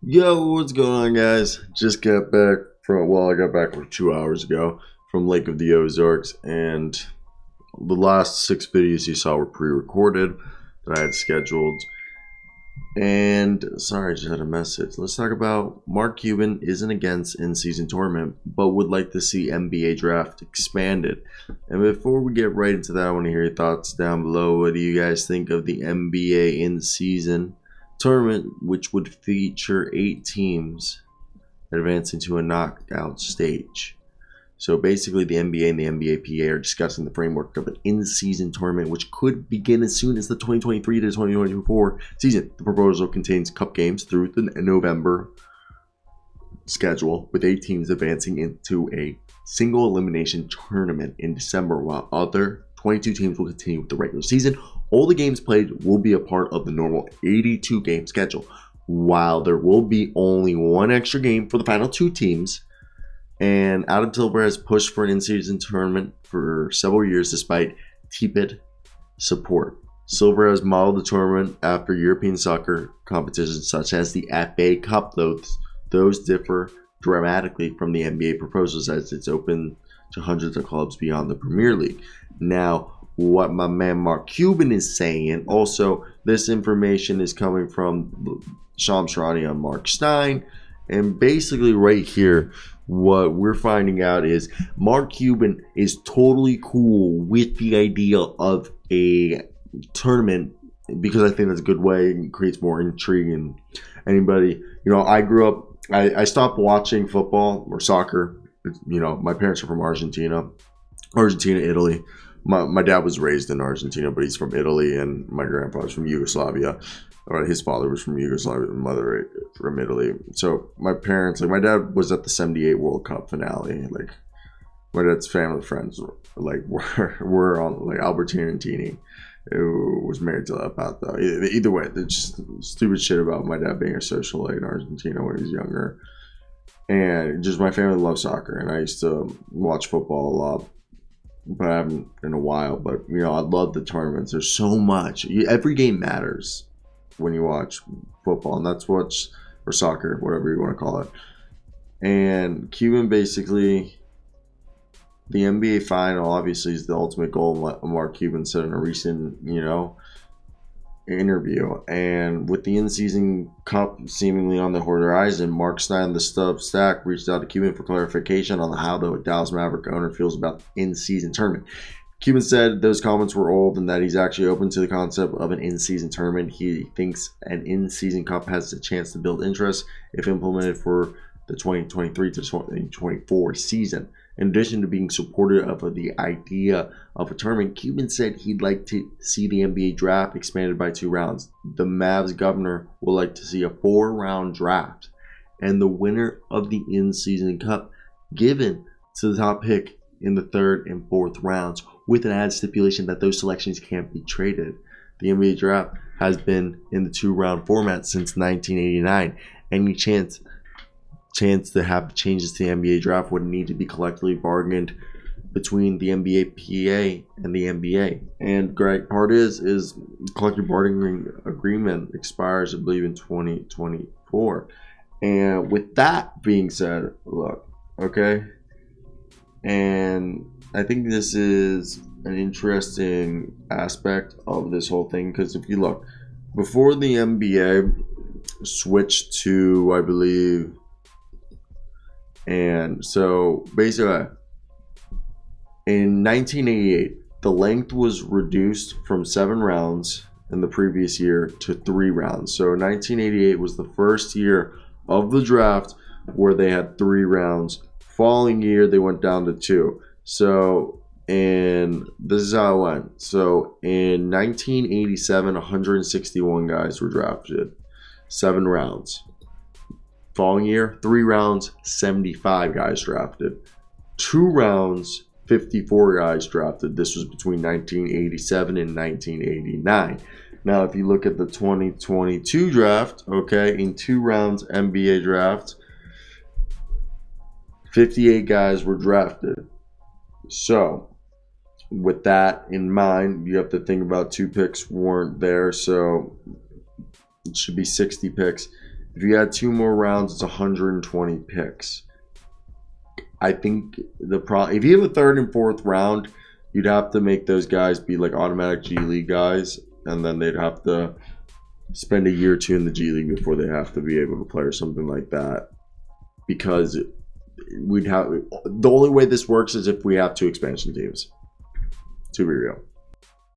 Yo, what's going on, guys? Just got back I got back like 2 hours ago from Lake of the Ozarks, and the last 6 videos you saw were pre-recorded that I had scheduled. And sorry, I just had a message. Let's talk about Mark Cuban isn't against in-season tournament, but would like to see NBA draft expanded. And before we get right into that, I want to hear your thoughts down below. What do you guys think of the NBA in-season tournament, which would feature 8 teams advancing to a knockout stage? So basically, the NBA and the NBPA are discussing the framework of an in-season tournament, which could begin as soon as the 2023 to 2024 season. The proposal contains cup games through the November schedule, with 8 teams advancing into a single elimination tournament in December, while other 22 teams will continue with the regular season. All the games played will be a part of the normal 82-game schedule, while there will be only one extra game for the final 2 teams. And Adam Silver has pushed for an in-season tournament for several years despite tepid support. Silver has modeled the tournament after European soccer competitions such as the FA Cup, though those differ dramatically from the NBA proposals as it's open to hundreds of clubs beyond the Premier League. Now, what my man Mark Cuban is saying, also this information is coming from Shams Charania and Marc Stein, and basically right here, what we're finding out is Mark Cuban is totally cool with the idea of a tournament because I think that's a good way and creates more intrigue. And anybody, I grew up, I stopped watching football or soccer. My parents are from Argentina, Italy. My dad was raised in Argentina, but he's from Italy, and my grandfather's from Yugoslavia. Or his father was from Yugoslavia, and mother from Italy. So my parents, my dad was at the '78 World Cup finale. My dad's family friends, were on Albertine and Tini, who was married to Pata. Either way, it's just stupid shit about my dad being a socialite in Argentina when he was younger. And just my family loves soccer, and I used to watch football a lot, but I haven't in a while. But I love the tournaments. There's so much. Every game matters when you watch football, and that's or soccer, whatever you want to call it. And Cuban basically, the NBA final obviously is the ultimate goal. Mark Cuban said in a recent, interview. And with the in-season cup seemingly on the horizon, Marc Stein of Substack reached out to Cuban for clarification on how the Dallas Mavericks owner feels about the in-season tournament. Cuban said those comments were old and that he's actually open to the concept of an in-season tournament. He thinks an in-season cup has a chance to build interest if implemented for the 2023 to 2024 season. In addition to being supportive of the idea of a tournament, Cuban said he'd like to see the NBA draft expanded by 2 rounds. The Mavs governor would like to see a 4-round draft, and the winner of the in-season cup given to the top pick in the 3rd and 4th rounds, with an added stipulation that those selections can't be traded. The NBA draft has been in the 2-round format since 1989. Any chance to have changes to the NBA draft would need to be collectively bargained between the NBPA and the NBA. And great part is collective bargaining agreement expires, I believe, in 2024. And with that being said, look, okay, and I think this is an interesting aspect of this whole thing, because if you look, before the NBA switched to, I believe, and so basically in 1988, the length was reduced from 7 rounds in the previous year to 3 rounds. So 1988 was the first year of the draft where they had 3 rounds. Following year, they went down to 2. So, and this is how it went. So, in 1987, 161 guys were drafted, 7 rounds. Following year, 3 rounds, 75 guys drafted. 2 rounds, 54 guys drafted. This was between 1987 and 1989. Now, if you look at the 2022 draft, okay, in 2 rounds NBA draft, 58 guys were drafted. So, with that in mind, you have to think about 2 picks weren't there, so it should be 60 picks. If you had 2 more rounds, it's 120 picks. I think if you have a 3rd and 4th round, you'd have to make those guys be like automatic G League guys, and then they'd have to spend a year or 2 in the G League before they have to be able to play or something like that. Because the only way this works is if we have 2 expansion teams, to be real.